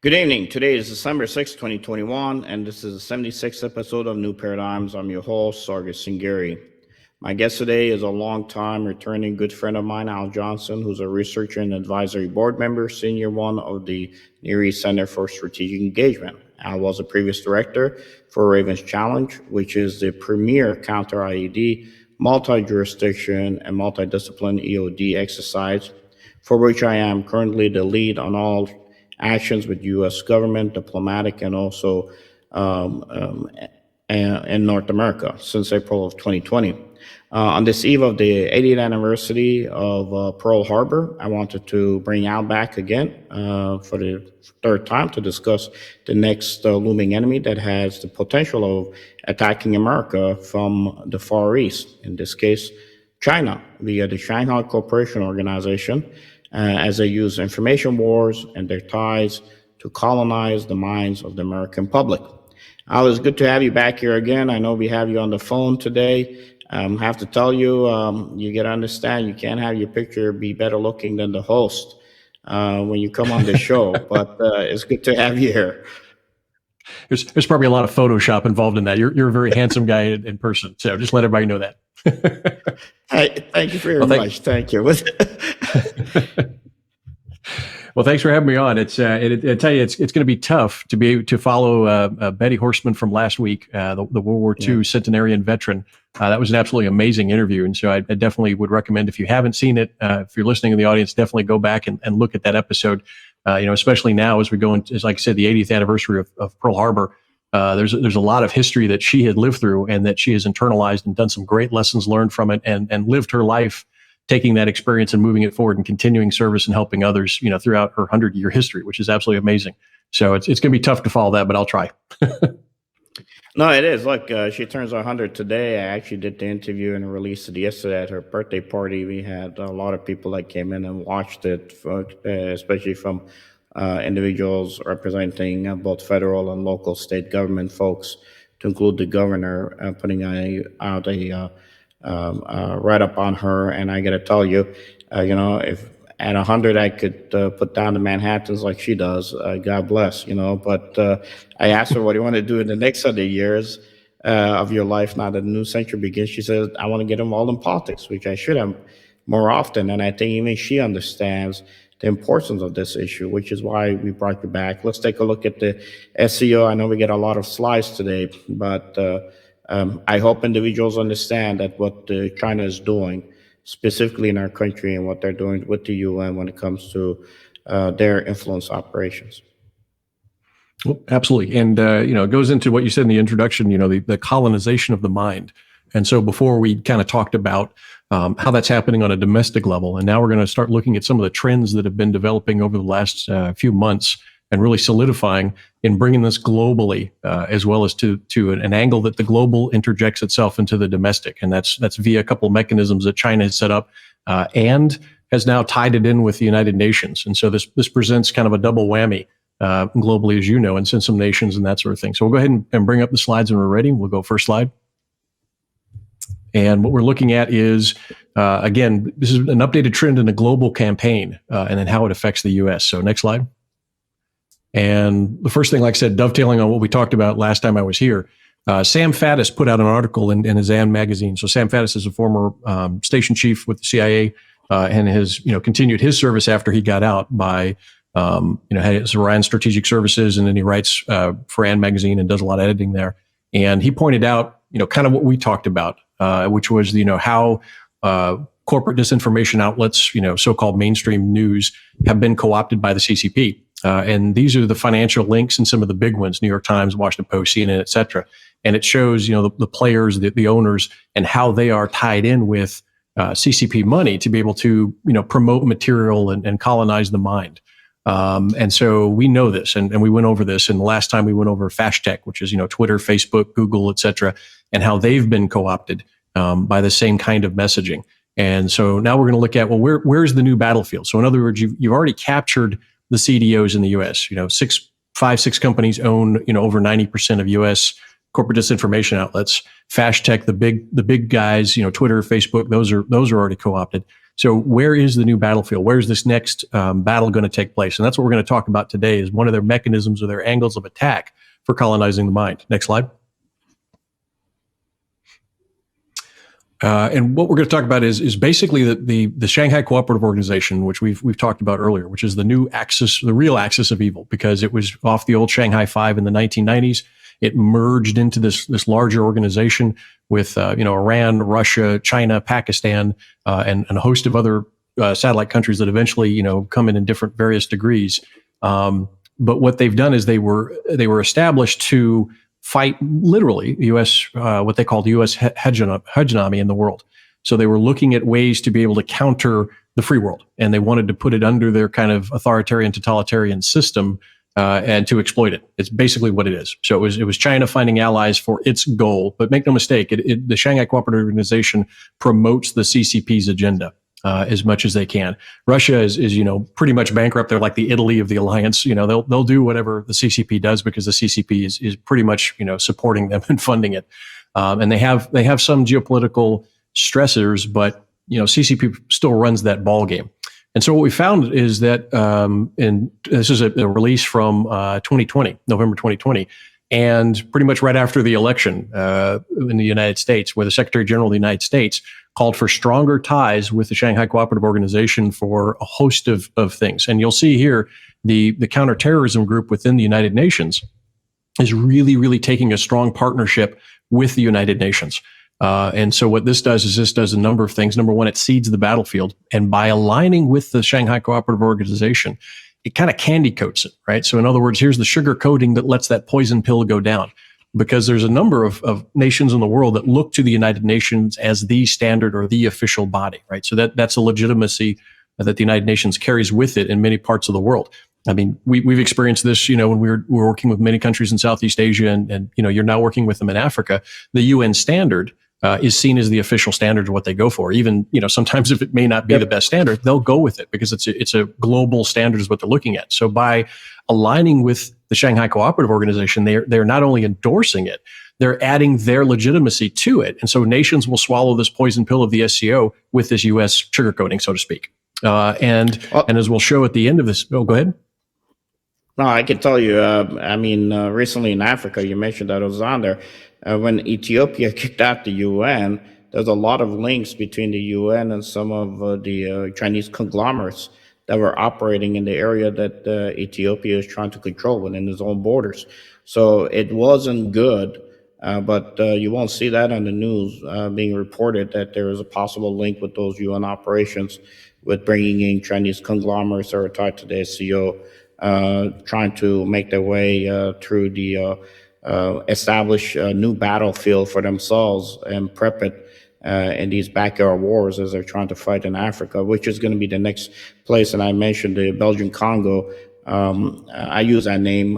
Good evening. Today is December 6, 2021, and this is the 76th episode of New Paradigms. I'm your host, Sargis Sangari. My guest today is a long-time returning good friend of mine, Al Johnson, who's a researcher and advisory board member, senior one of the NEC-SE Center for Strategic Engagement. Al was a previous director for Raven's Challenge, which is the premier counter-IED, multi-jurisdiction, and multidiscipline EOD exercise, for which I am currently the lead on all actions with U.S. government, diplomatic, and also in North America since April of 2020. On this eve of the 80th anniversary of Pearl Harbor, I wanted to bring Al back again for the third time to discuss the next looming enemy that has the potential of attacking America from the Far East, in this case, China, via the Shanghai Cooperation Organization, as they use information wars and their ties to colonize the minds of the American public. Al, it's good to have you back here again. I know we have you on the phone today. I have to tell you, you got to understand, you can't have your picture be better looking than the host when you come on the show, but it's good to have you here. There's probably a lot of Photoshop involved in that. You're a very handsome guy in person, so just let everybody know that. Hey, thank you very much. Thank you. Well, thanks for having me on. I tell you, it's going to be tough to follow Betty Horseman from last week, the World War II centenarian veteran. That was an absolutely amazing interview, and so I definitely would recommend, if you haven't seen it, if you're listening in the audience, definitely go back and look at that episode. Especially now as we go into, like I said, the 80th anniversary of Pearl Harbor. There's a lot of history that she had lived through and that she has internalized and done some great lessons learned from it, and lived her life taking that experience and moving it forward and continuing service and helping others, throughout her 100-year history, which is absolutely amazing. So it's going to be tough to follow that, but I'll try. No, it is. Look, she turns 100 today. I actually did the interview and released it yesterday at her birthday party. We had a lot of people that came in and watched it, especially from individuals representing both federal and local state government folks, to include the governor, putting out a write-up on her. And I got to tell you, if at 100 I could put down the Manhattans like she does, God bless, But I asked her, what do you want to do in the next 100 years of your life now that the new century begins? She says, I want to get involved in politics, which I should have more often. And I think even she understands the importance of this issue, which is why we brought you back. Let's take a look at the SCO. I know we get a lot of slides today, but I hope individuals understand that what China is doing, specifically in our country, and what they're doing with the UN when it comes to their influence operations. Well, absolutely. And, it goes into what you said in the introduction, the colonization of the mind. And so before we kind of talked about how that's happening on a domestic level, and now we're going to start looking at some of the trends that have been developing over the last few months and really solidifying in bringing this globally, as well as to an angle that the global interjects itself into the domestic. And that's via a couple of mechanisms that China has set up and has now tied it in with the United Nations. And so this presents kind of a double whammy globally, as you know, and send some nations and that sort of thing. So we'll go ahead and bring up the slides when we're ready. We'll go first slide. And what we're looking at is, again, this is an updated trend in a global campaign and then how it affects the U.S. So next slide. And the first thing, like I said, dovetailing on what we talked about last time I was here, Sam Faddis put out an article in his AN magazine. So Sam Faddis is a former station chief with the CIA and has continued his service after he got out by had ran strategic services, and then he writes for AN magazine and does a lot of editing there. And he pointed out kind of what we talked about, which was how corporate disinformation outlets, so-called mainstream news, have been co-opted by the CCP. And these are the financial links and some of the big ones: New York Times, Washington Post, CNN, et cetera. And it shows, the players, the owners, and how they are tied in with CCP money to be able to, promote material and colonize the mind. And so we know this, and we went over this. And the last time we went over Fashtech, which is, Twitter, Facebook, Google, et cetera, and how they've been co-opted by the same kind of messaging. And so now we're going to look at, well, where's the new battlefield? So in other words, you've already captured the CDOs in the U.S. 6 companies own, over 90% of U.S. corporate disinformation outlets. Fashtech, the big guys, Twitter, Facebook, those are already co-opted. So where is the new battlefield? Where's this next battle going to take place? And that's what we're going to talk about today, is one of their mechanisms or their angles of attack for colonizing the mind. Next slide. And what we're going to talk about is basically the Shanghai Cooperative Organization, which we've talked about earlier, which is the new axis, the real axis of evil, because it was off the old Shanghai Five in the 1990s. It merged into this larger organization with Iran, Russia, China, Pakistan, and a host of other satellite countries that eventually come in different various degrees. But what they've done is they were established to fight literally U.S. What they called U.S. hegemony in the world. So they were looking at ways to be able to counter the free world, and they wanted to put it under their kind of authoritarian, totalitarian system and to exploit it. It's basically what it is. So it was China finding allies for its goal. But make no mistake, the Shanghai Cooperative Organization promotes the CCP's agenda as much as they can. Russia is pretty much bankrupt. They're like the Italy of the alliance. They'll do whatever the CCP does because the CCP is pretty much supporting them and funding it. And they have some geopolitical stressors, but CCP still runs that ball game. And so what we found is that, and this is a release from 2020, November 2020, and pretty much right after the election in the United States, where the Secretary General of the United States called for stronger ties with the Shanghai Cooperative Organization for a host of things. And you'll see here the counterterrorism group within the United Nations is really, really taking a strong partnership with the United Nations. And so what this does a number of things. Number one, it seeds the battlefield. And by aligning with the Shanghai Cooperative Organization, it kind of candy coats it, right? So in other words, here's the sugar coating that lets that poison pill go down. Because there's a number of nations in the world that look to the United Nations as the standard or the official body, right? So that's a legitimacy that the United Nations carries with it in many parts of the world. I mean, we've experienced this, when we're working with many countries in Southeast Asia and you're now working with them in Africa. The UN standard is seen as the official standard of what they go for. Even, sometimes if it may not be the best standard, they'll go with it because it's a global standard is what they're looking at. So by aligning with the Shanghai Cooperative Organization, they're not only endorsing it, they're adding their legitimacy to it. And so nations will swallow this poison pill of the SCO with this U.S. sugarcoating, so to speak. And as we'll show at the end of this, go ahead. No, I can tell you, recently in Africa, you mentioned that it was on there. When Ethiopia kicked out the UN, there's a lot of links between the UN and some of the Chinese conglomerates that were operating in the area that Ethiopia is trying to control within its own borders. So it wasn't good, but you won't see that on the news being reported that there is a possible link with those UN operations with bringing in Chinese conglomerates that are tied to the SCO, trying to make their way through the establish a new battlefield for themselves and prep it in these backyard wars as they're trying to fight in Africa, which is going to be the next place. And I mentioned the Belgian Congo. I use that name.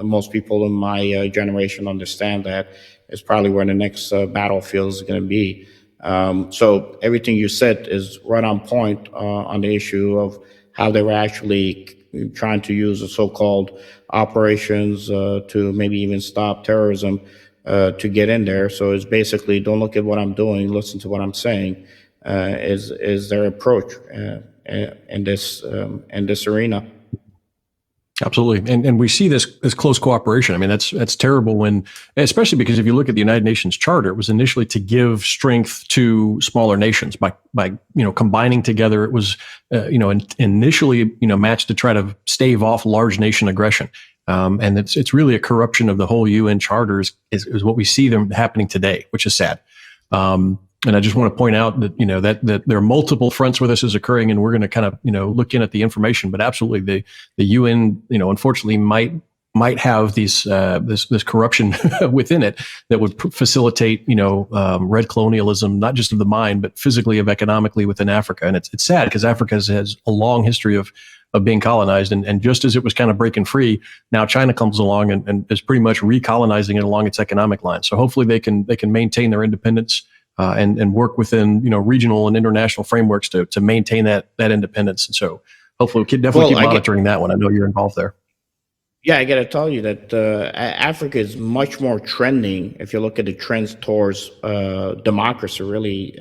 Most people in my generation understand that. It's probably where the next battlefield is going to be. So everything you said is right on point on the issue of how they were actually trying to use the so-called operations to maybe even stop terrorism to get in there. So it's basically, don't look at what I'm doing, listen to what I'm saying, is their approach in this arena. Absolutely. And we see this close cooperation. I mean, that's terrible when, especially because if you look at the United Nations Charter, it was initially to give strength to smaller nations by combining together. It was, initially, matched to try to stave off large nation aggression. And it's really a corruption of the whole UN Charter is what we see them happening today, which is sad. And I just want to point out that, that there are multiple fronts where this is occurring, and we're going to kind of, look in at the information, but absolutely the UN, unfortunately might have these, this corruption within it that would facilitate, red colonialism, not just of the mind, but physically economically within Africa. And it's sad because Africa has a long history of being colonized. And just as it was kind of breaking free, now China comes along and is pretty much recolonizing it along its economic line. So hopefully they can maintain their independence. And work within regional and international frameworks to maintain that independence. And so hopefully we can definitely keep monitoring that one. I know you're involved there. Yeah, I got to tell you that Africa is much more trending. If you look at the trends towards democracy, really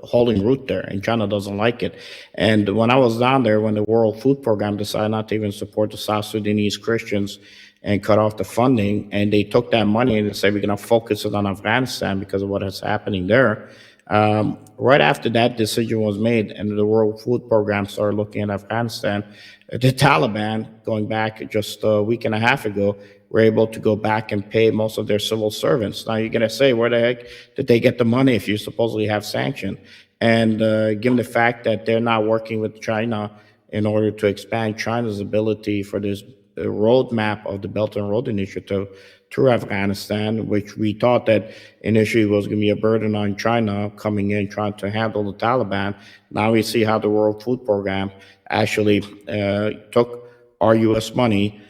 holding root there, and China doesn't like it. And when I was down there, when the World Food Program decided not to even support the South Sudanese Christians and cut off the funding, and they took that money and said we're going to focus it on Afghanistan because of what is happening there. Right after that decision was made, and the World Food Program started looking at Afghanistan, the Taliban, going back just a week and a half ago, were able to go back and pay most of their civil servants. Now you're going to say, where the heck did they get the money if you supposedly have sanction? And given the fact that they're not working with China in order to expand China's ability for this roadmap of the Belt and Road Initiative through Afghanistan, which we thought that initially was going to be a burden on China coming in trying to handle the Taliban. Now we see how the World Food Program actually took our U.S. money,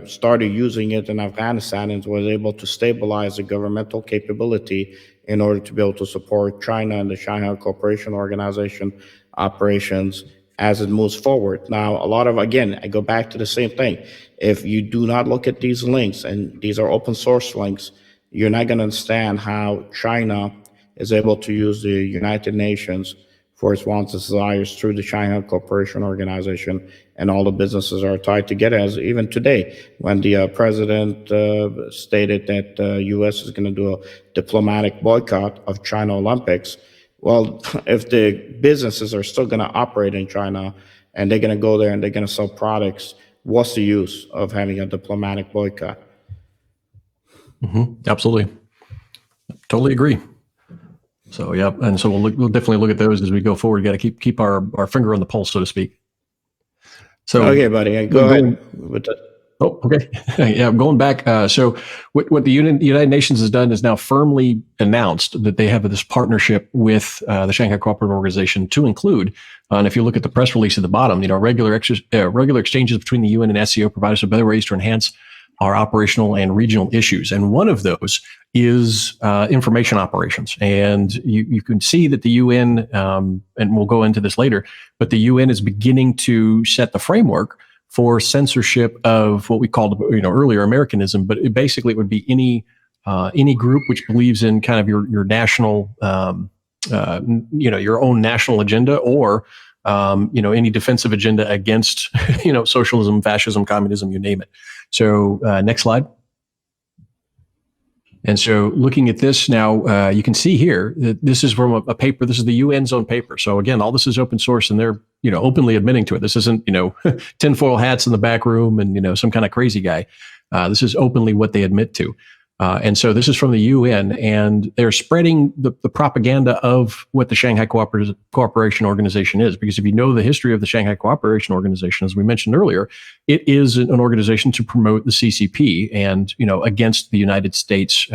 started using it in Afghanistan, and was able to stabilize the governmental capability in order to be able to support China and the Shanghai Cooperation Organization operations as it moves forward. Now, a lot of, again, I go back to the same thing. If you do not look at these links, and these are open source links, you're not going to understand how China is able to use the United Nations for its wants and desires through the Shanghai Cooperation Organization, and all the businesses are tied together. As even today, when the president stated that the U.S. is going to do a diplomatic boycott of China Olympics, well, if the businesses are still going to operate in China and they're going to go there and they're going to sell products, what's the use of having a diplomatic boycott? Absolutely. Totally agree. So, yeah. And so we'll definitely look at those as we go forward. Got to keep our finger on the pulse, so to speak. So, okay, buddy, go ahead with that. Oh, okay. Yeah, going back. So what the United Nations has done is now firmly announced that they have this partnership with the Shanghai Cooperative Organization to include, and if you look at the press release at the bottom, regular exchanges between the UN and SCO provide us with better ways to enhance our operational and regional issues. And one of those is information operations. And you can see that the UN, and we'll go into this later, but the UN is beginning to set the framework for censorship of what we called, earlier Americanism, but it would be any group which believes in kind of your national, your own national agenda, or any defensive agenda against, socialism, fascism, communism, you name it. So next slide. And so looking at this now, you can see here that this is from a paper. This is the UN's own paper. So again, all this is open source, and they're, openly admitting to it. This isn't, tinfoil hats in the back room and, some kind of crazy guy. This is openly what they admit to. And so this is from the UN, and they're spreading the propaganda of what the Shanghai Cooperation Organization is. Because if you know the history of the Shanghai Cooperation Organization, as we mentioned earlier, it is an organization to promote the CCP and, against the United States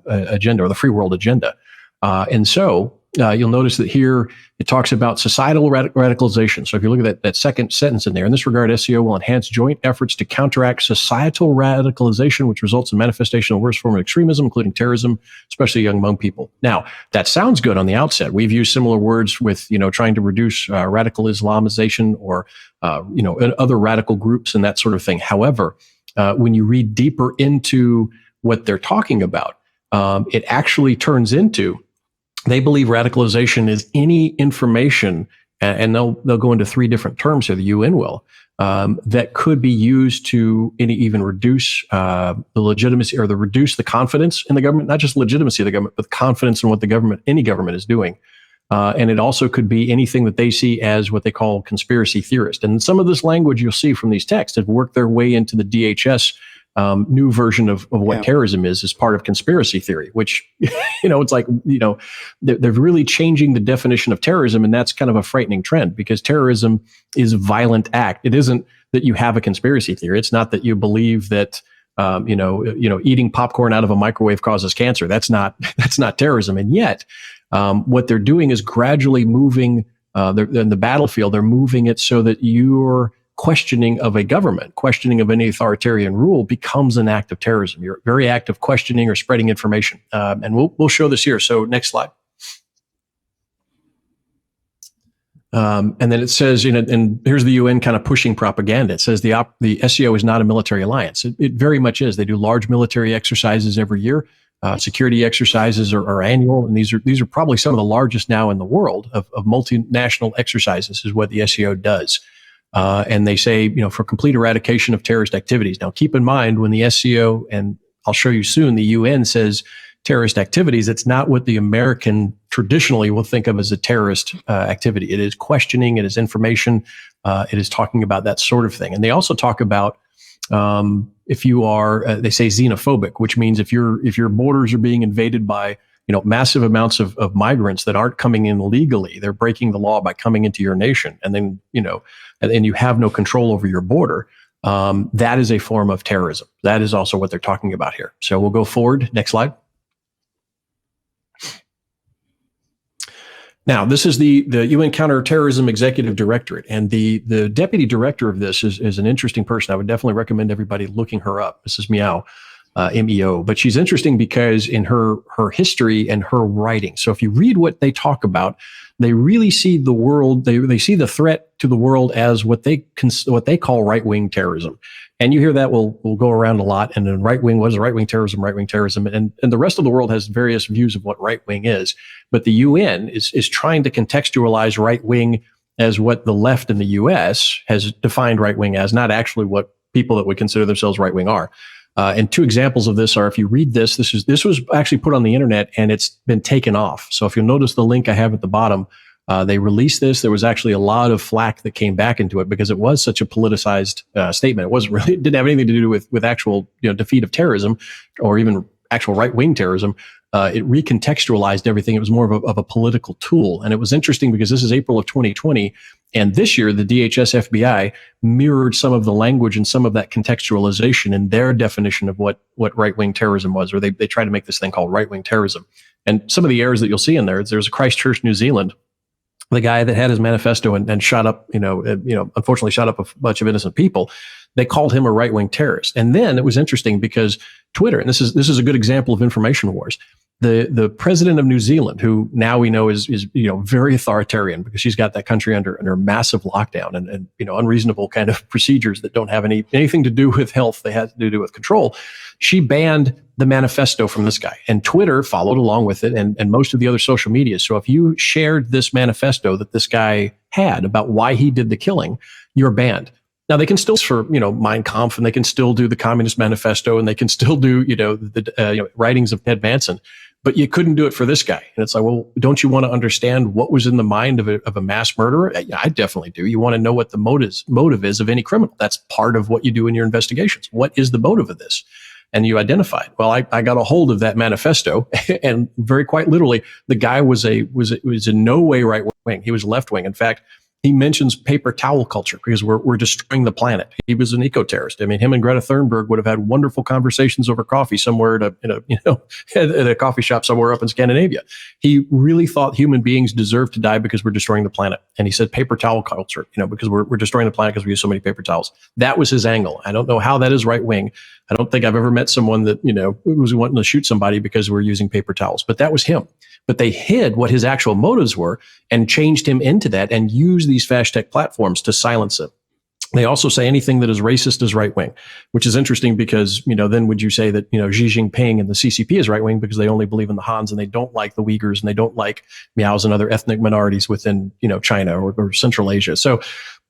agenda, or the free world agenda. And so you'll notice that here it talks about societal radicalization. So if you look at that second sentence in there, in this regard, SCO will enhance joint efforts to counteract societal radicalization, which results in manifestation of the worst form of extremism, including terrorism, especially among people. Now, that sounds good on the outset. We've used similar words with, trying to reduce radical Islamization or, other radical groups and that sort of thing. However, when you read deeper into what they're talking about, it actually turns into, they believe radicalization is any information, and they'll go into three different terms here, the UN will, that could be used to even reduce the legitimacy, or reduce the confidence in the government, not just legitimacy of the government, but confidence in what any government is doing. And it also could be anything that they see as what they call conspiracy theorist. And some of this language you'll see from these texts have worked their way into the DHS new version of what terrorism is as part of conspiracy theory, which, it's like, they're really changing the definition of terrorism. And that's kind of a frightening trend, because terrorism is a violent act. It isn't that you have a conspiracy theory. It's not that you believe that, eating popcorn out of a microwave causes cancer. That's not terrorism. And yet, what they're doing is gradually moving, in the battlefield, they're moving it so that you're questioning of a government, questioning of any authoritarian rule becomes an act of terrorism. Your very act of questioning or spreading information. And we'll show this here. So next slide. And then it says, and here's the UN kind of pushing propaganda. It says the SCO is not a military alliance. It very much is. They do large military exercises every year. Security exercises are annual, and these are probably some of the largest now in the world of multinational exercises is what the SCO does. And they say, for complete eradication of terrorist activities. Now, keep in mind when the SCO, and I'll show you soon, the UN says terrorist activities, it's not what the American traditionally will think of as a terrorist activity. It is questioning, it is information, it is talking about that sort of thing. And they also talk about if you are, they say xenophobic, which means if your borders are being invaded by massive amounts of migrants that aren't coming in legally, they're breaking the law by coming into your nation, and then and you have no control over your border. That is a form of terrorism. That is also what they're talking about here. So we'll go forward. Next slide. Now, this is the UN Counter-Terrorism Executive Directorate, and the deputy director of this is an interesting person. I would definitely recommend everybody looking her up. Mrs. Meow, MEO. But she's interesting because in her history and her writing. So if you read what they talk about, they really see the world. They see the threat to the world as what they call right-wing terrorism. And you hear that will go around a lot. And then what is right-wing terrorism, and the rest of the world has various views of what right-wing is. But the UN is trying to contextualize right-wing as what the left in the US has defined right-wing as, not actually what people that would consider themselves right-wing are. And two examples of this are, if you read this was actually put on the internet and it's been taken off. So if you'll notice the link I have at the bottom, they released this. There was actually a lot of flack that came back into it because it was such a politicized statement. It didn't have anything to do with actual defeat of terrorism or even actual right-wing terrorism. It recontextualized everything. It was more of a political tool. And it was interesting because this is April of 2020. And this year, the DHS FBI mirrored some of the language and some of that contextualization in their definition of what right-wing terrorism was, or they tried to make this thing called right-wing terrorism. And some of the errors that you'll see in there's Christchurch, New Zealand, the guy that had his manifesto and shot up, unfortunately shot up a bunch of innocent people. They called him a right-wing terrorist. And then it was interesting because Twitter, and this is a good example of information wars. The president of New Zealand, who now we know is very authoritarian because she's got that country under massive lockdown and unreasonable kind of procedures that don't have anything to do with health. They had to do with control. She banned the manifesto from this guy, and Twitter followed along with it, and most of the other social media. So if you shared this manifesto that this guy had about why he did the killing, you're banned. Now they can still for Mein Kampf, and they can still do the Communist Manifesto, and they can still do the writings of Ted Manson, but you couldn't do it for this guy. And it's like, well, don't you want to understand what was in the mind of a mass murderer? Yeah, I definitely do. You want to know what the motive is of any criminal. That's part of what you do in your investigations. What is the motive of this? And you identify it. Well, I got a hold of that manifesto, and very quite literally, the guy was in no way right wing. He was left wing. In fact, he mentions paper towel culture because we're destroying the planet. He was an eco-terrorist. I mean, him and Greta Thunberg would have had wonderful conversations over coffee somewhere at a coffee shop somewhere up in Scandinavia. He really thought human beings deserve to die because we're destroying the planet. And he said paper towel culture, because we're destroying the planet because we use so many paper towels. That was his angle. I don't know how that is right wing. I don't think I've ever met someone that, was wanting to shoot somebody because we're using paper towels, but that was him. But they hid what his actual motives were and changed him into that and used these fast tech platforms to silence him. They also say anything that is racist is right wing, which is interesting because, then would you say that, Xi Jinping and the CCP is right wing because they only believe in the Hans and they don't like the Uyghurs and they don't like Miaos and other ethnic minorities within, China or Central Asia. So,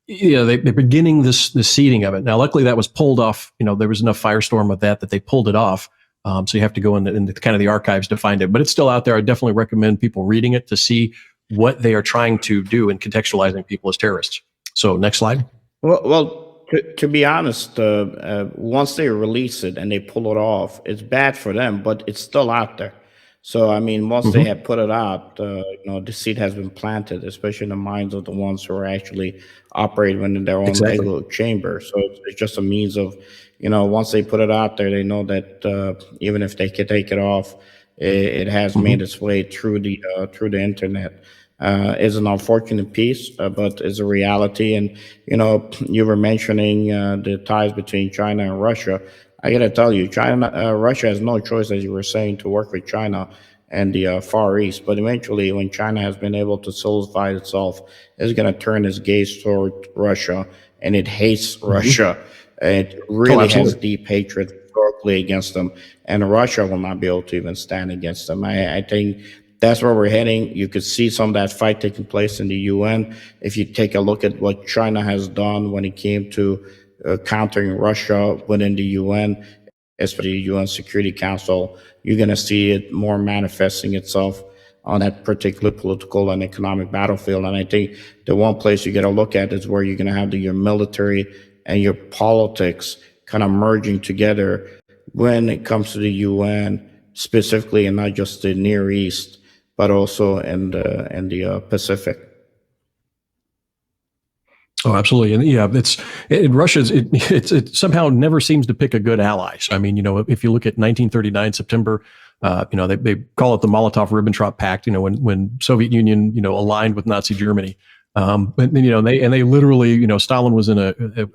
they're beginning this seeding of it. Now, luckily that was pulled off. There was enough firestorm of that they pulled it off. So you have to go in the kind of the archives to find it, but it's still out there. I definitely recommend people reading it to see what they are trying to do in contextualizing people as terrorists. So next slide. Well, to be honest, once they release it and they pull it off, it's bad for them, but it's still out there. So, I mean, once they have put it out, the seed has been planted, especially in the minds of the ones who are actually operating in their own echo chamber. So it's just a means of, once they put it out there, they know that even if they can take it off, it has made its way through the internet. Is an unfortunate piece, but is a reality. And, you were mentioning the ties between China and Russia. I got to tell you, Russia has no choice, as you were saying, to work with China. and the Far East. But eventually, when China has been able to solidify itself, it's going to turn its gaze toward Russia, and it hates Russia. It Oh, really has absolutely. deep hatred historically against them, and Russia will not be able to even stand against them. I think that's where we're heading. You could see some of that fight taking place in the UN. If you take a look at what China has done when it came to countering Russia within the UN, especially the UN Security Council, you're going to see it more manifesting itself on that particular political and economic battlefield. And I think the one place you got to look at is where you're going to have your military and your politics kind of merging together when it comes to the UN specifically, and not just the Near East, but also in the Pacific. Oh, absolutely, and yeah, Russia's it somehow never seems to pick a good ally. So, I mean, if you look at 1939 September, they call it the Molotov-Ribbentrop Pact. When Soviet Union aligned with Nazi Germany, but they literally Stalin was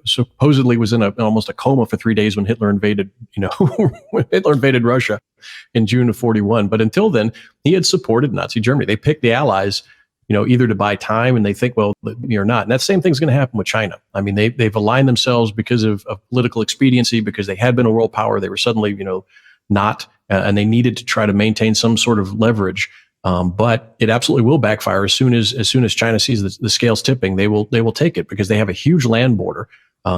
supposedly was in almost a coma for 3 days when Hitler invaded when Hitler invaded Russia in June of 41. But until then, he had supported Nazi Germany. They picked the allies, either to buy time, and they think, well, you're not. And that same thing's going to happen with China. I mean, they've aligned themselves because of political expediency, because they had been a world power. They were suddenly, not, and they needed to try to maintain some sort of leverage. But it absolutely will backfire as soon as China sees the scales tipping. They will take it because they have a huge land border.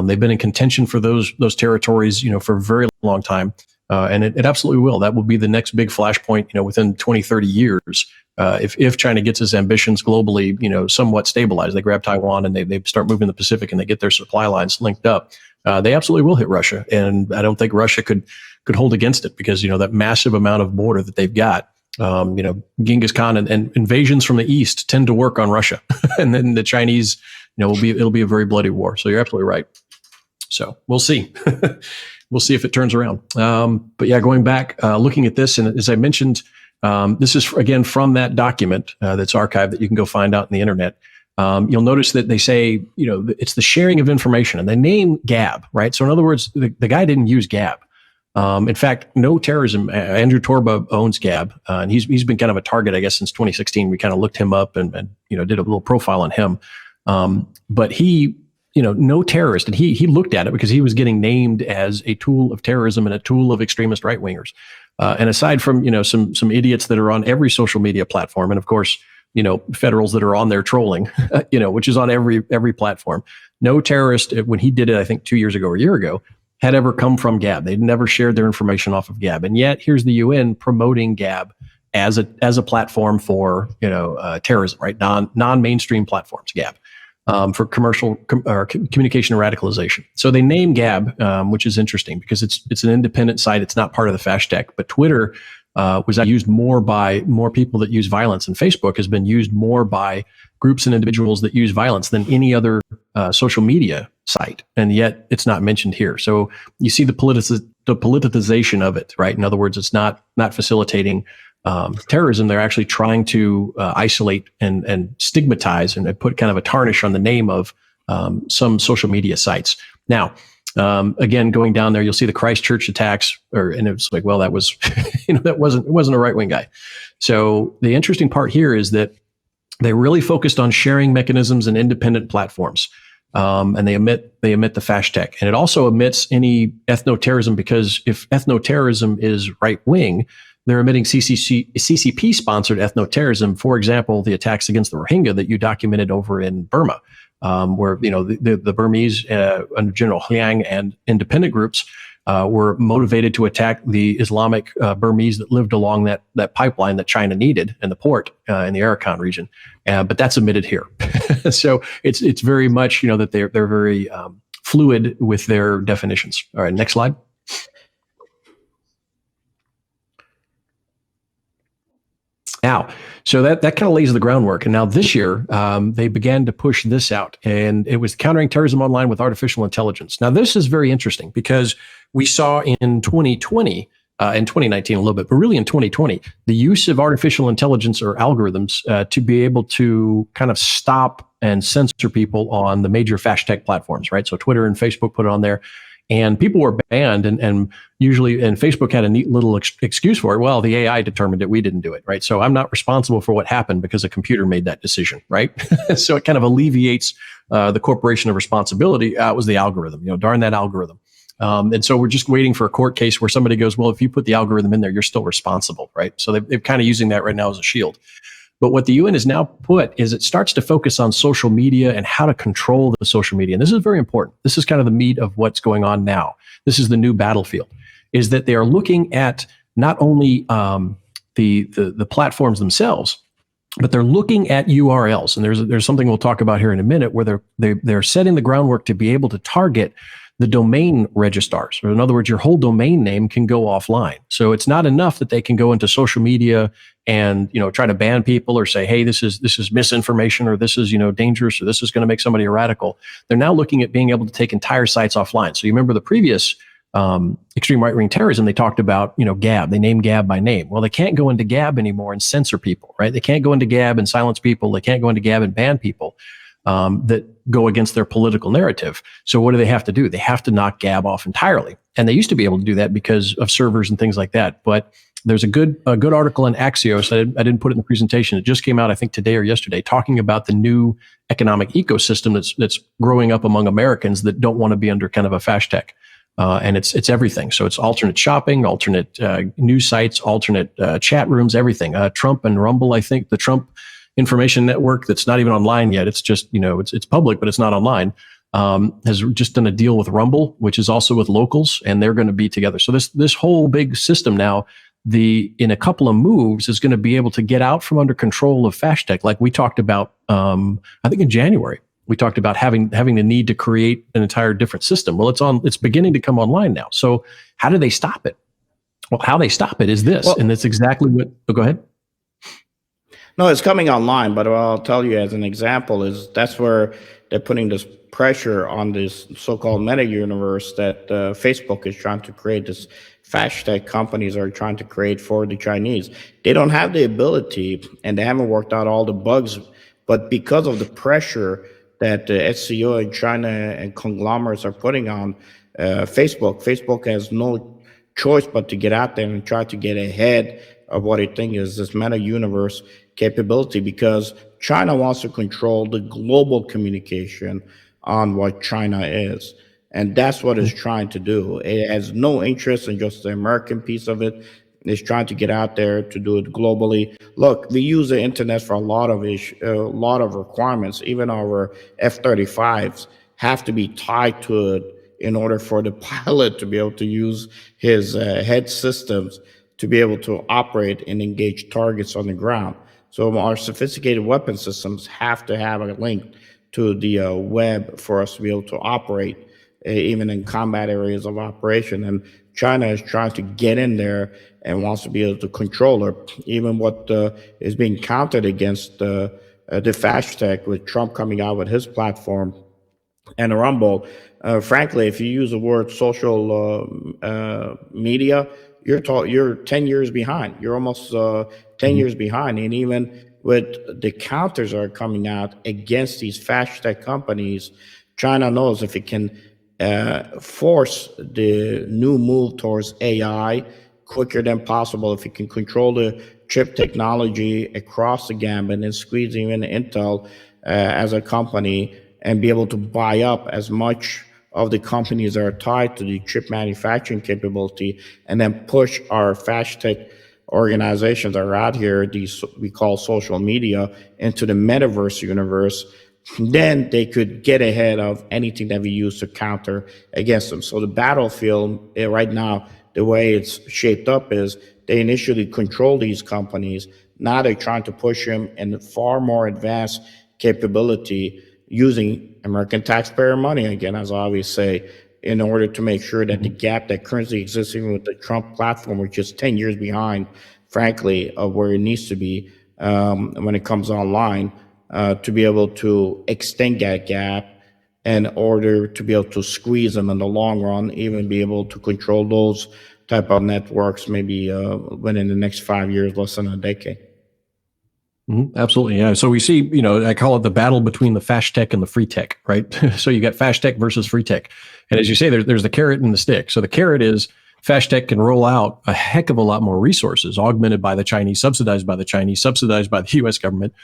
They've been in contention for those territories, for a very long time. And it absolutely will. That will be the next big flashpoint, within 20, 30 years. If China gets its ambitions globally, somewhat stabilized, they grab Taiwan and they start moving the Pacific and they get their supply lines linked up, they absolutely will hit Russia. And I don't think Russia could hold against it because, that massive amount of border that they've got. Genghis Khan and invasions from the east tend to work on Russia. And then the Chinese, it'll be a very bloody war. So you're absolutely right. So we'll see. We'll see if it turns around. But yeah, going back, looking at this, and as I mentioned, this is again from that document that's archived that you can go find out on the internet. You'll notice that they say, it's the sharing of information, and they name Gab, right? So in other words, the guy didn't use Gab. In fact, no terrorism. Andrew Torba owns Gab, and he's been kind of a target, I guess, since 2016. We kind of looked him up and did a little profile on him. But he, no terrorist, and he looked at it because he was getting named as a tool of terrorism and a tool of extremist right wingers. And aside from some idiots that are on every social media platform, and of course federals that are on there trolling, which is on every platform. No terrorist, when he did it, I think 2 years ago or a year ago, had ever come from Gab. They'd never shared their information off of Gab, and yet here's the UN promoting Gab as a platform for terrorism, right? Non-mainstream platforms, Gab, for commercial communication and radicalization. So they name Gab, which is interesting because it's an independent site. It's not part of the Fashtech, but Twitter was used more by more people that use violence, and Facebook has been used more by groups and individuals that use violence than any other social media site, and yet it's not mentioned here. So you see the politicization of it, right? In other words, it's not facilitating terrorism. They're actually trying to isolate and stigmatize and put kind of a tarnish on the name of some social media sites. Now, again, going down there, you'll see the Christchurch attacks, and it's like, well, that was, it wasn't a right wing guy. So the interesting part here is that they really focused on sharing mechanisms and independent platforms. And they omit the Fashtech, and it also omits any ethno-terrorism, because if ethno-terrorism is right wing, they're omitting CCP sponsored ethno-terrorism. For example, the attacks against the Rohingya that you documented over in Burma, where the Burmese under General Liang and independent groups were motivated to attack the Islamic Burmese that lived along that pipeline that China needed in the port in the Arakan region. But that's omitted here. So it's very much, that they're very fluid with their definitions. All right, next slide. Now, so that kind of lays the groundwork. And now this year, they began to push this out, and it was countering terrorism online with artificial intelligence. Now, this is very interesting because we saw in 2020, in 2019 a little bit, but really in 2020, the use of artificial intelligence or algorithms to be able to kind of stop and censor people on the major Fashtech platforms, right? So Twitter and Facebook put it on there. And people were banned, and usually, and Facebook had a neat little excuse for it. Well, the AI determined it; we didn't do it, right? So I'm not responsible for what happened because a computer made that decision, right? So it kind of alleviates the corporation of responsibility. It was the algorithm, darn that algorithm. And so we're just waiting for a court case where somebody goes, well, if you put the algorithm in there, you're still responsible, right? So they're kind of using that right now as a shield. But what the UN has now put is it starts to focus on social media and how to control the social media. And this is very important. This is kind of the meat of what's going on now. This is the new battlefield, is that they are looking at not only the platforms themselves, but they're looking at URLs. And there's something we'll talk about here in a minute where they're setting the groundwork to be able to target the domain registrars. Or in other words, your whole domain name can go offline. So it's not enough that they can go into social media and try to ban people or say, hey, this is misinformation, or this is dangerous, or this is going to make somebody a radical. They're now looking at being able to take entire sites offline. So you remember the previous extreme right-wing terrorism, they talked about Gab. They named Gab by name. Well, they can't go into Gab anymore and censor people, right? They can't go into Gab and silence people. They can't go into Gab and ban people that go against their political narrative. So what do they have to do? They have to knock Gab off entirely. And they used to be able to do that because of servers and things like that. But there's a good article in Axios. I didn't put it in the presentation. It just came out, I think, today or yesterday, talking about the new economic ecosystem that's growing up among Americans that don't want to be under kind of a fashtag. And it's everything. So it's alternate shopping, alternate news sites, alternate chat rooms, everything. Trump and Rumble, I think, the Trump Information Network that's not even online yet. It's just, it's public, but it's not online. Has just done a deal with Rumble, which is also with locals, and they're going to be together. So this whole big system now, in a couple of moves, is going to be able to get out from under control of Fashtag, like we talked about. I think in January we talked about having the need to create an entire different system. Well, it's beginning to come online now. So how do they stop it? Well, how they stop it is this, and that's exactly what. Oh, go ahead. No, it's coming online, but what I'll tell you as an example is that's where they're putting this pressure on this so-called meta universe that Facebook is trying to create. This fashtag companies are trying to create for the Chinese. They don't have the ability, and they haven't worked out all the bugs, but because of the pressure that the SCO in China and conglomerates are putting on Facebook has no choice but to get out there and try to get ahead of what I think is this meta universe capability, because China wants to control the global communication on what China is. And that's what it's trying to do. It has no interest in just the American piece of it. It's trying to get out there to do it globally. Look, we use the internet for a lot of requirements. Even our F-35s have to be tied to it in order for the pilot to be able to use his head systems to be able to operate and engage targets on the ground. So our sophisticated weapon systems have to have a link to the web for us to be able to operate, even in combat areas of operation. And China is trying to get in there and wants to be able to control it. Even what is being counted against the fashtag with Trump coming out with his platform and Rumble. Frankly, if you use the word social media, you're 10 years behind. You're almost 10 years behind. And even with the counters that are coming out against these fashtag companies, China knows if it can force the new move towards AI quicker than possible, if it can control the chip technology across the gambit and squeeze even Intel as a company and be able to buy up as much of the companies that are tied to the chip manufacturing capability, and then push our fast tech organizations that are out here, these we call social media, into the metaverse universe, then they could get ahead of anything that we use to counter against them. So the battlefield right now, the way it's shaped up is they initially control these companies. Now they're trying to push them in far more advanced capability using American taxpayer money, again, as I always say, in order to make sure that the gap that currently exists even with the Trump platform, which is 10 years behind, frankly, of where it needs to be when it comes online, to be able to extend that gap in order to be able to squeeze them in the long run, even be able to control those type of networks maybe within the next 5 years, less than a decade. Absolutely. Yeah. So we see, I call it the battle between the fast tech and the free tech, right? So you got fast tech versus free tech. And as you say, there's the carrot and the stick. So the carrot is fast tech can roll out a heck of a lot more resources, augmented by the Chinese, subsidized by the Chinese, subsidized by the U.S. government,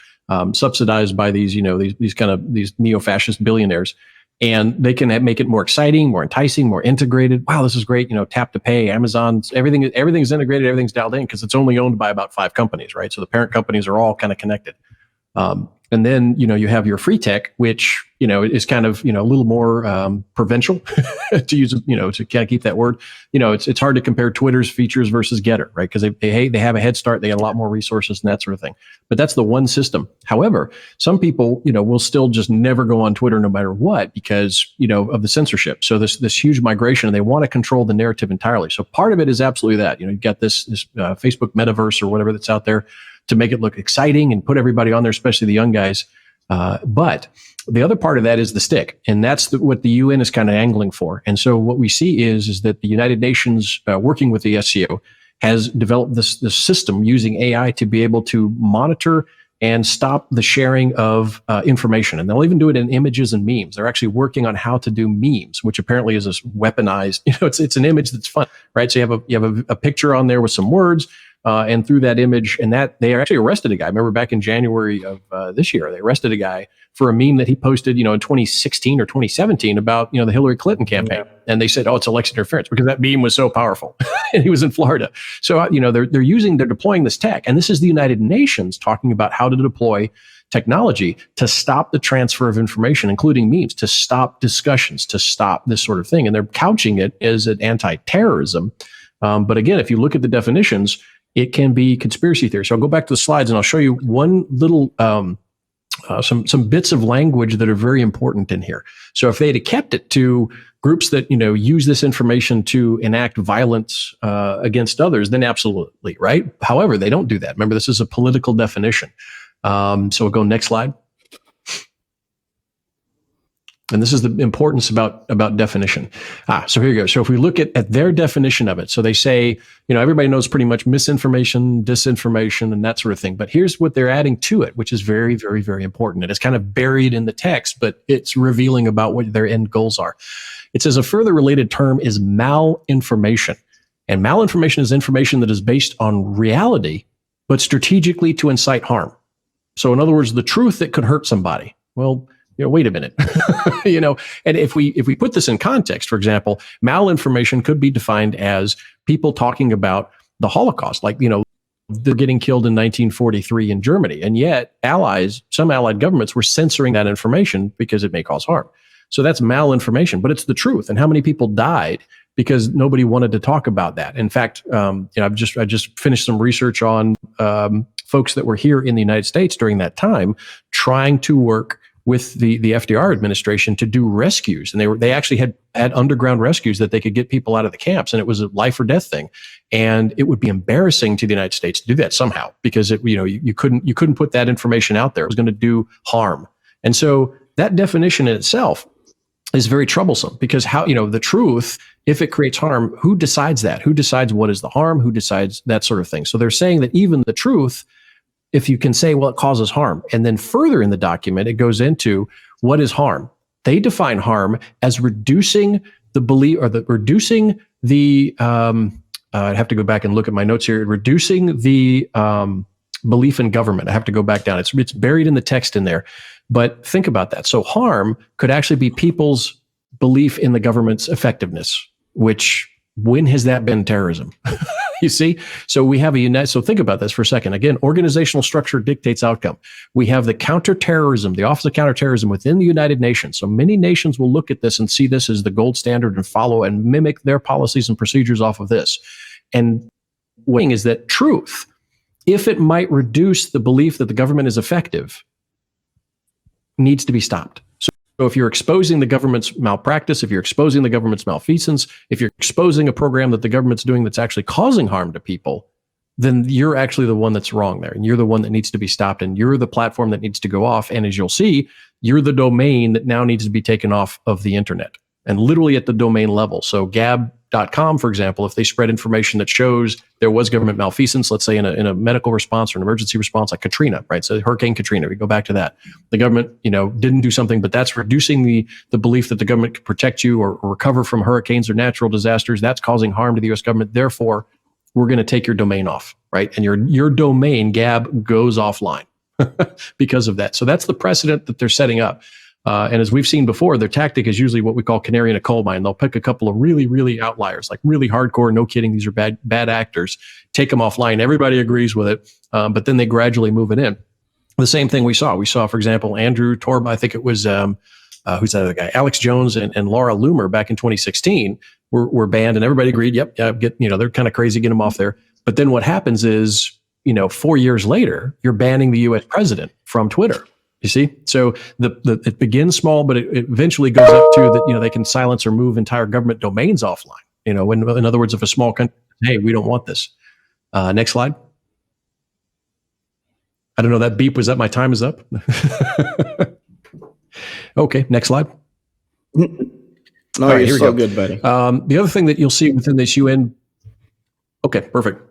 subsidized by these these neo-fascist billionaires. And they can make it more exciting, more enticing, more integrated. Wow, this is great. Tap to pay, Amazon, everything's integrated, everything's dialed in because it's only owned by about 5 companies, right? So the parent companies are all kind of connected. And then, you have your free tech, which, is kind of, a little more provincial to use, to kind of keep that word. It's hard to compare Twitter's features versus Getter, right? Because they have a head start. They have a lot more resources and that sort of thing. But that's the one system. However, some people, will still just never go on Twitter no matter what because, of the censorship. So this huge migration, and they want to control the narrative entirely. So part of it is absolutely that. You've got this Facebook metaverse or whatever that's out there to make it look exciting and put everybody on there, especially the young guys. But the other part of that is the stick, and that's what the UN is kind of angling for. And so what we see is that the United Nations, working with the SCO, has developed this system using AI to be able to monitor and stop the sharing of information. And they'll even do it in images and memes. They're actually working on how to do memes, which apparently is this weaponized. It's an image that's fun, right? So you have a picture on there with some words. And through that image, and that they actually arrested a guy. I remember back in January of this year, they arrested a guy for a meme that he posted, in 2016 or 2017 about, the Hillary Clinton campaign. Yeah. And they said, oh, it's election interference because that meme was so powerful. And he was in Florida. So, they're deploying this tech. And this is the United Nations talking about how to deploy technology to stop the transfer of information, including memes, to stop discussions, to stop this sort of thing. And they're couching it as an anti-terrorism. But again, if you look at the definitions, it can be conspiracy theory. So I'll go back to the slides and I'll show you one little, some bits of language that are very important in here. So if they had kept it to groups that, use this information to enact violence against others, then absolutely, right? However, they don't do that. Remember, this is a political definition. So we'll go next slide. And this is the importance about definition. So here you go. So if we look at their definition of it, so they say, everybody knows pretty much misinformation, disinformation, and that sort of thing. But here's what they're adding to it, which is very, very, very important. And it's kind of buried in the text, but it's revealing about what their end goals are. It says a further related term is malinformation. And malinformation is information that is based on reality, but strategically to incite harm. So in other words, the truth that could hurt somebody. Well, wait a minute, and if we put this in context, for example, malinformation could be defined as people talking about the Holocaust, like, they're getting killed in 1943 in Germany. And yet some allied governments were censoring that information because it may cause harm. So that's malinformation, but it's the truth. And how many people died because nobody wanted to talk about that? In fact, I just finished some research on folks that were here in the United States during that time, trying to work with the FDR administration to do rescues. And they actually had underground rescues that they could get people out of the camps. And it was a life or death thing. And it would be embarrassing to the United States to do that somehow, because you couldn't put that information out there. It was going to do harm. And so that definition in itself is very troublesome, because the truth, if it creates harm, who decides that? Who decides what is the harm? Who decides that sort of thing? So they're saying that even the truth, if you can say, well, it causes harm. And then further in the document, it goes into what is harm. They define harm as reducing the belief, or reducing the, I'd have to go back and look at my notes here, reducing the belief in government. I have to go back down. It's buried in the text in there. But think about that. So harm could actually be people's belief in the government's effectiveness, which, when has that been terrorism? You see? So we have so think about this for a second. Again, organizational structure dictates outcome. We have the counterterrorism, the Office of Counterterrorism within the United Nations. So many nations will look at this and see this as the gold standard and follow and mimic their policies and procedures off of this. And what is that truth, if it might reduce the belief that the government is effective, needs to be stopped. So if you're exposing the government's malpractice, if you're exposing the government's malfeasance, if you're exposing a program that the government's doing that's actually causing harm to people, then you're actually the one that's wrong there. And you're the one that needs to be stopped. And you're the platform that needs to go off. And as you'll see, you're the domain that now needs to be taken off of the internet, and literally at the domain level. So Gab .com, for example, if they spread information that shows there was government malfeasance, let's say in a medical response or an emergency response like Katrina, right? So Hurricane Katrina, we go back to that. The government, didn't do something, but that's reducing the belief that the government can protect you or recover from hurricanes or natural disasters. That's causing harm to the U.S. government. Therefore, we're going to take your domain off, right? And your domain, Gab, goes offline because of that. So that's the precedent that they're setting up. And as we've seen before, their tactic is usually what we call canary in a coal mine. They'll pick a couple of really, really outliers, like really hardcore, no kidding, these are bad actors, take them offline. Everybody agrees with it, but then they gradually move it in. The same thing we saw. We saw, for example, Andrew Torb, I think it was, who's that other guy? Alex Jones and Laura Loomer back in 2016 were banned, and everybody agreed, yep, they're kind of crazy, get them off there. But then what happens is, 4 years later, you're banning the U.S. president from Twitter. You see, so it begins small, but it eventually goes up to that. They can silence or move entire government domains offline. When, in other words, if a small country, hey, we don't want this. Next slide. I don't know, that beep was that my time is up. Okay, next slide. No, right, you're so good, buddy. The other thing that you'll see within this UN. Okay, perfect.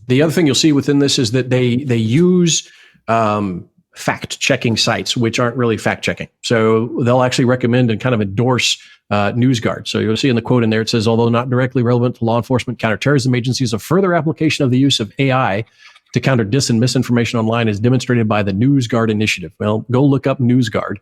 The other thing you'll see within this is that they use fact-checking sites, which aren't really fact-checking. So they'll actually recommend and kind of endorse NewsGuard. So you'll see in the quote in there, it says, although not directly relevant to law enforcement, counterterrorism agencies, a further application of the use of AI to counter dis and misinformation online is demonstrated by the NewsGuard initiative. Well, go look up NewsGuard.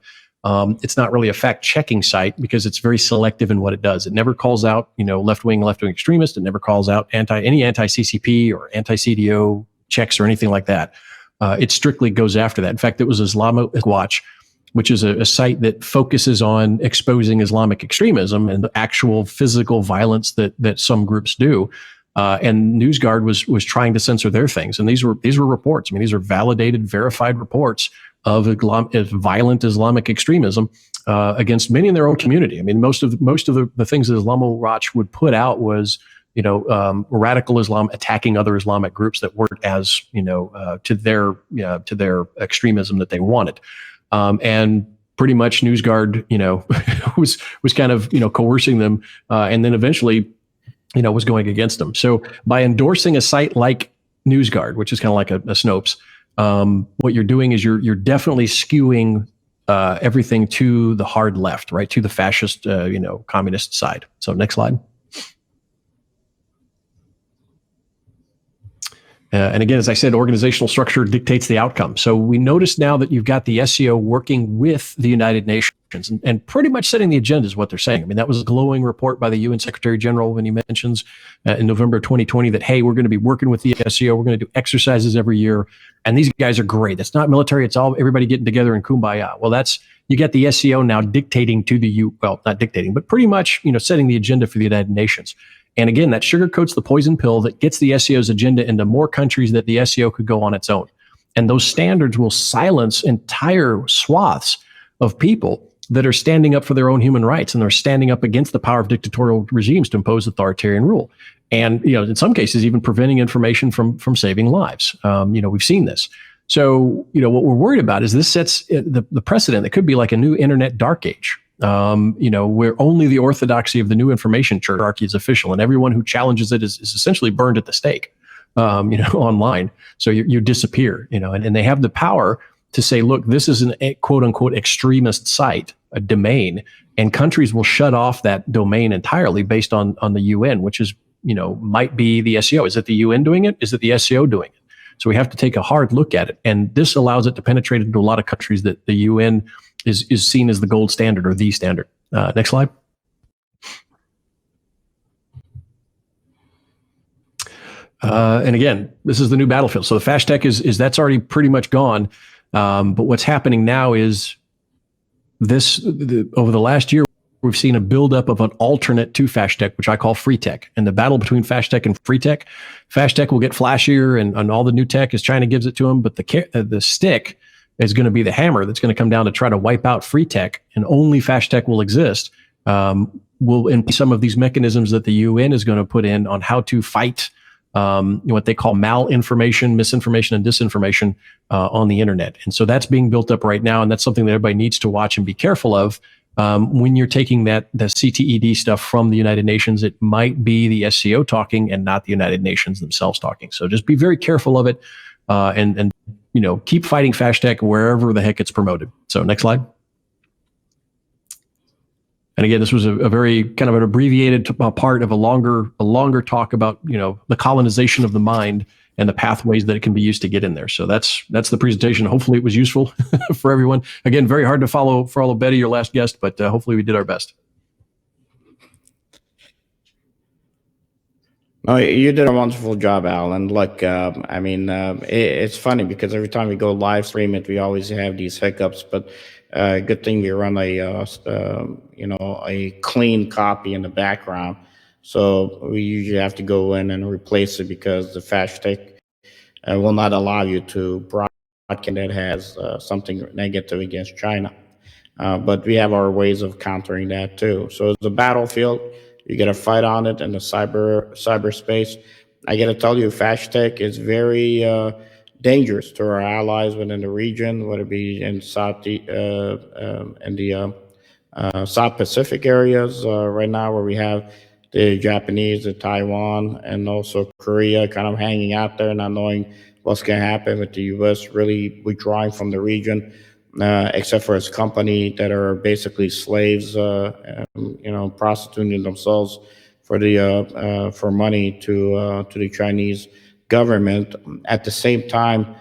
It's not really a fact-checking site because it's very selective in what it does. It never calls out, left-wing extremists. It never calls out any anti-CCP or anti-CDO checks or anything like that. It strictly goes after that. In fact, it was Islamic Watch, which is a site that focuses on exposing Islamic extremism and the actual physical violence that some groups do. And NewsGuard was trying to censor their things. And these were reports. I mean, these are validated, verified reports of violent Islamic extremism against many in their own community. I mean, most of the things that Islamic Watch would put out was radical Islam attacking other Islamic groups that weren't as, to their extremism that they wanted. And pretty much NewsGuard, was kind of, coercing them. And then eventually, was going against them. So by endorsing a site like NewsGuard, which is kind of like a Snopes, what you're doing is you're definitely skewing everything to the hard left, right? To the fascist, communist side. So next slide. And again, as I said, organizational structure dictates the outcome. So we notice now that you've got the SCO working with the United Nations and pretty much setting the agenda is what they're saying. I mean, that was a glowing report by the UN Secretary General when he mentions in November 2020 that, hey, we're going to be working with the SCO. We're going to do exercises every year. And these guys are great. That's not military. It's all everybody getting together in kumbaya. Well, you get the SCO now dictating to not dictating, but pretty much, setting the agenda for the United Nations. And again, that sugarcoats the poison pill that gets the SCO's agenda into more countries that the SCO could go on its own. And those standards will silence entire swaths of people that are standing up for their own human rights, and they're standing up against the power of dictatorial regimes to impose authoritarian rule. And, in some cases, even preventing information from saving lives. We've seen this. So, what we're worried about is this sets the precedent that could be like a new internet dark age. Where only the orthodoxy of the new information hierarchy is official, and everyone who challenges it is essentially burned at the stake, online. So you disappear, and they have the power to say, look, this is a quote unquote extremist site, a domain, and countries will shut off that domain entirely based on the UN, which is, might be the SCO. Is it the UN doing it? Is it the SCO doing it? So we have to take a hard look at it. And this allows it to penetrate into a lot of countries that the UN is seen as the gold standard or the standard. Next slide. And again, this is the new battlefield. So the fast tech is that's already pretty much gone. But what's happening now is over the last year, we've seen a buildup of an alternate to fast tech, which I call free tech. And the battle between fast tech and free tech, fast tech will get flashier and all the new tech as China gives it to them. But the stick is going to be the hammer that's going to come down to try to wipe out free tech, and only fast tech will exist. Will in some of these mechanisms that the UN is going to put in on how to fight what they call malinformation, misinformation, and disinformation on the internet. And so that's being built up right now, and that's something that everybody needs to watch and be careful of. when you're taking the CTED stuff from the United Nations, it might be the SCO talking and not the United Nations themselves talking. So just be very careful of it, and keep fighting Fashtag wherever the heck it's promoted. So next slide. And again, this was a very kind of an abbreviated part of a longer talk about the colonization of the mind and the pathways that it can be used to get in there. So that's the presentation. Hopefully it was useful for everyone. Again, very hard to follow Betty, your last guest, but hopefully we did our best. No, you did a wonderful job, Al. And look, it's funny because every time we go live stream it, we always have these hiccups. But good thing we run a clean copy in the background, so we usually have to go in and replace it because the Fashtag will not allow you to broadcast that has something negative against China. But we have our ways of countering that too. So it's a battlefield. You got to fight on it in the cyberspace. I got to tell you, Fashtag is very dangerous to our allies within the region, whether it be in South Pacific areas right now, where we have the Japanese, the Taiwan, and also Korea kind of hanging out there, not knowing what's going to happen with the U.S. really withdrawing from the region. Except for its company that are basically slaves, prostituting themselves for money to the Chinese government. At the same time,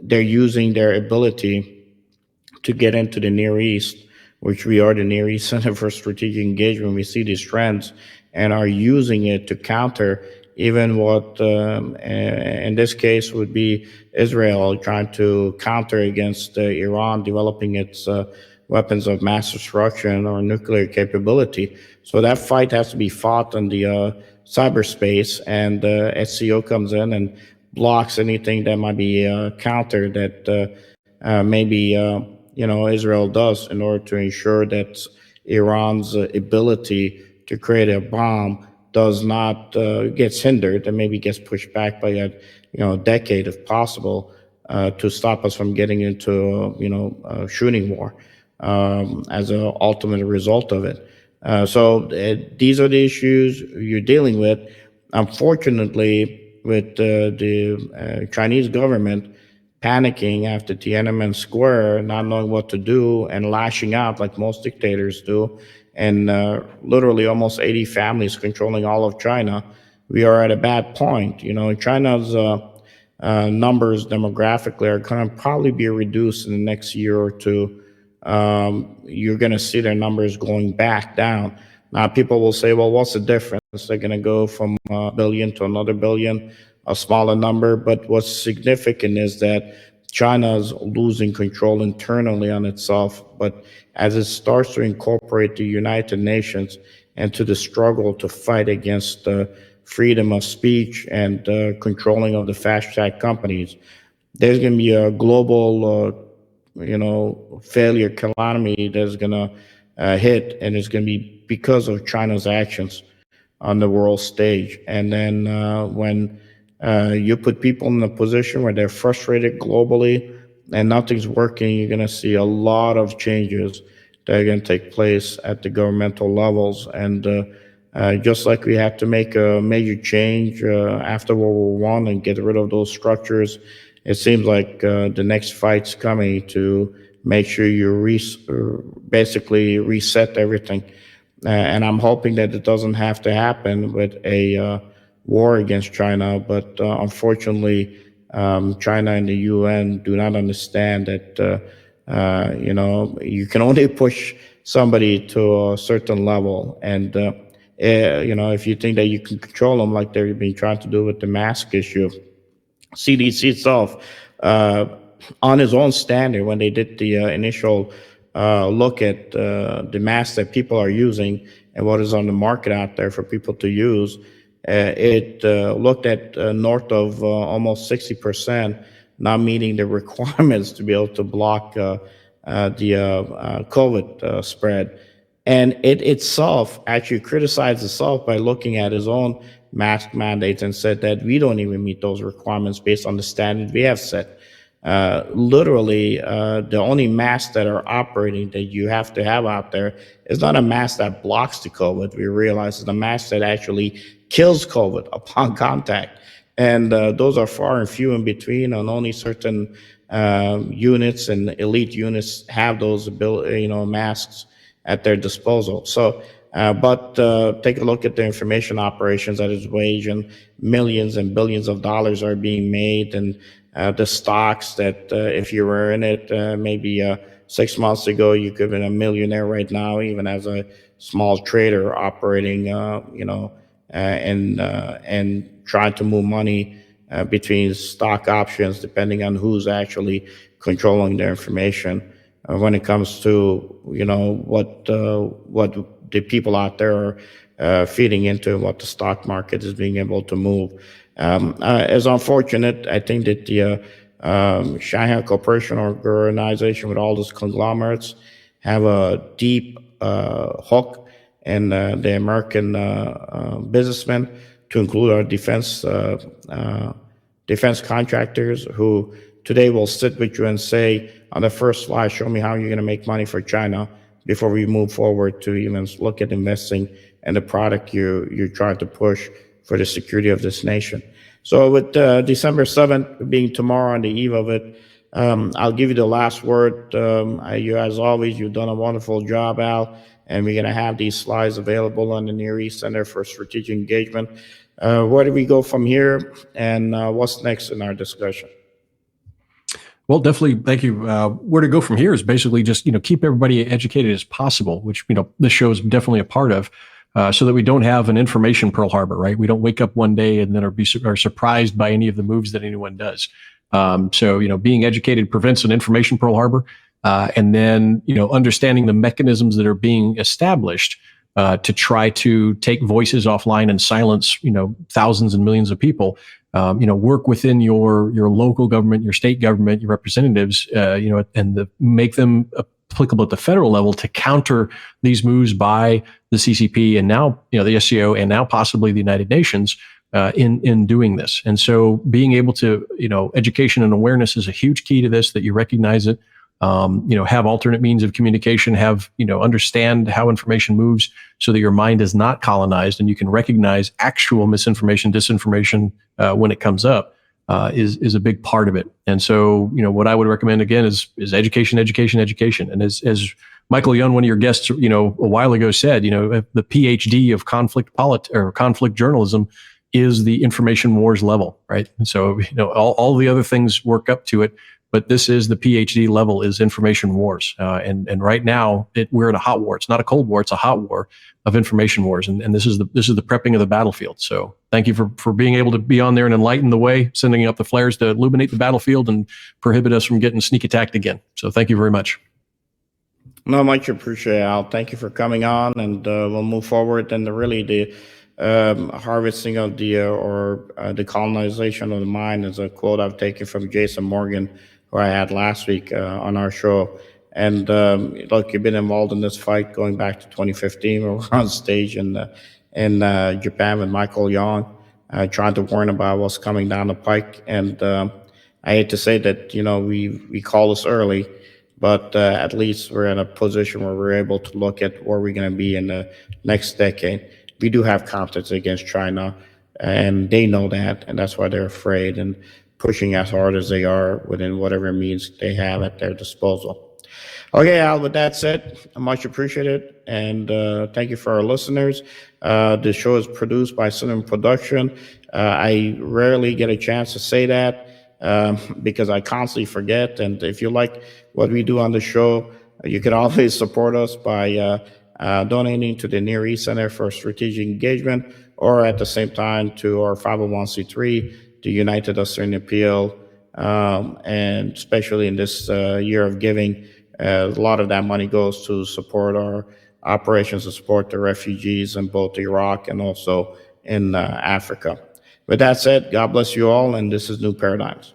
they're using their ability to get into the Near East, which we are the Near East Center for Strategic Engagement. We see these trends and are using it to counter even what, in this case, would be Israel trying to counter against Iran developing its weapons of mass destruction or nuclear capability. So that fight has to be fought in the cyberspace, and SCO comes in and blocks anything that might be countered that maybe Israel does, in order to ensure that Iran's ability to create a bomb does not gets hindered and maybe gets pushed back by a decade if possible, to stop us from getting into a shooting war as an ultimate result of it. So these are the issues you're dealing with. Unfortunately, with the Chinese government panicking after Tiananmen Square, not knowing what to do, and lashing out like most dictators do, and literally almost 80 families controlling all of China, we are at a bad point. China's numbers demographically are going to probably be reduced in the next year or two. You're going to see their numbers going back down. Now, people will say, well, what's the difference? They're going to go from a billion to another billion, a smaller number. But what's significant is that China is losing control internally on itself. But as it starts to incorporate the United Nations into the struggle to fight against freedom of speech and controlling of the Fashtag companies, there's going to be a global failure calamity that's going to hit, and it's going to be because of China's actions on the world stage. And then when you put people in a position where they're frustrated globally and nothing's working, you're going to see a lot of changes that are going to take place at the governmental levels. And just like we had to make a major change after World War I and get rid of those structures, it seems like the next fight's coming to make sure you basically reset everything. And I'm hoping that it doesn't have to happen with a war against China. But unfortunately, China and the UN do not understand that, you can only push somebody to a certain level. And, if you think that you can control them like they've been trying to do with the mask issue, CDC itself, on its own standard, when they did the initial look at the masks that people are using and what is on the market out there for people to use, it looked at north of almost 60% not meeting the requirements to be able to block the COVID spread. And it itself actually criticized itself by looking at its own mask mandates and said that we don't even meet those requirements based on the standard we have set. literally, the only masks that are operating that you have to have out there is not a mask that blocks the COVID. We realize it's a mask that actually kills COVID upon contact. And those are far and few in between, and only certain units and elite units have those ability, masks at their disposal. So, but take a look at the information operations that is waged, and millions and billions of dollars are being made, and the stocks that if you were in it maybe 6 months ago, you could have been a millionaire right now, even as a small trader operating, and trying to move money between stock options, depending on who's actually controlling their information. When it comes to what the people out there are feeding into, what the stock market is being able to move. It's unfortunate. I think that the Shanghai Cooperation Organization, with all those conglomerates, have a deep hook in the American businessmen, to include our defense contractors, who today will sit with you and say, on the first slide, show me how you're going to make money for China before we move forward to even look at investing in the product you're trying to push for the security of this nation. So with December 7th being tomorrow, on the eve of it, I'll give you the last word. As always, you've done a wonderful job, Al, and we're going to have these slides available on the Near East Center for Strategic Engagement. Where do we go from here, and what's next in our discussion? Well, definitely. Thank you. Where to go from here is basically just, keep everybody educated as possible, which, this show is definitely a part of, so that we don't have an information Pearl Harbor, right? We don't wake up one day and then are surprised by any of the moves that anyone does. So, being educated prevents an information Pearl Harbor. And then, understanding the mechanisms that are being established to try to take voices offline and silence, thousands and millions of people. Work within your local government, your state government, your representatives, and make them applicable at the federal level to counter these moves by the CCP and now, the SCO, and now possibly the United Nations in doing this. And so being able to, education and awareness is a huge key to this, that you recognize it. Have alternate means of communication, understand how information moves, so that your mind is not colonized and you can recognize actual misinformation, disinformation when it comes up, is a big part of it. And so, what I would recommend again is education, education, education. And as Michael Young, one of your guests, a while ago said, the PhD of conflict journalism is the information wars level, right? And so, all the other things work up to it. But this is the PhD level, is information wars. And right now we're in a hot war. It's not a cold war. It's a hot war of information wars. And this is the prepping of the battlefield. So thank you for being able to be on there and enlighten the way, sending up the flares to illuminate the battlefield and prohibit us from getting sneak attacked again. So thank you very much. No, much appreciated, Al. Thank you for coming on, and we'll move forward. And the harvesting of the colonization of the mind is a quote I've taken from Jason Morgan, who I had last week on our show. And look, you've been involved in this fight going back to 2015. We were on stage in Japan with Michael Young, trying to warn about what's coming down the pike. And I hate to say that, we call this early, but at least we're in a position where we're able to look at where we're going to be in the next decade. We do have confidence against China, and they know that, and that's why they're afraid and pushing as hard as they are within whatever means they have at their disposal. Okay, Al, with that said, much appreciated, and thank you for our listeners. The show is produced by Cinema Production. I rarely get a chance to say that because I constantly forget, and if you like what we do on the show, you can always support us by donating to the Near East Center for Strategic Engagement, or at the same time to our 501c3, the United Australian Appeal, and especially in this year of giving, a lot of that money goes to support our operations to support the refugees in both Iraq and also in Africa. With that said, God bless you all, and this is New Paradigms.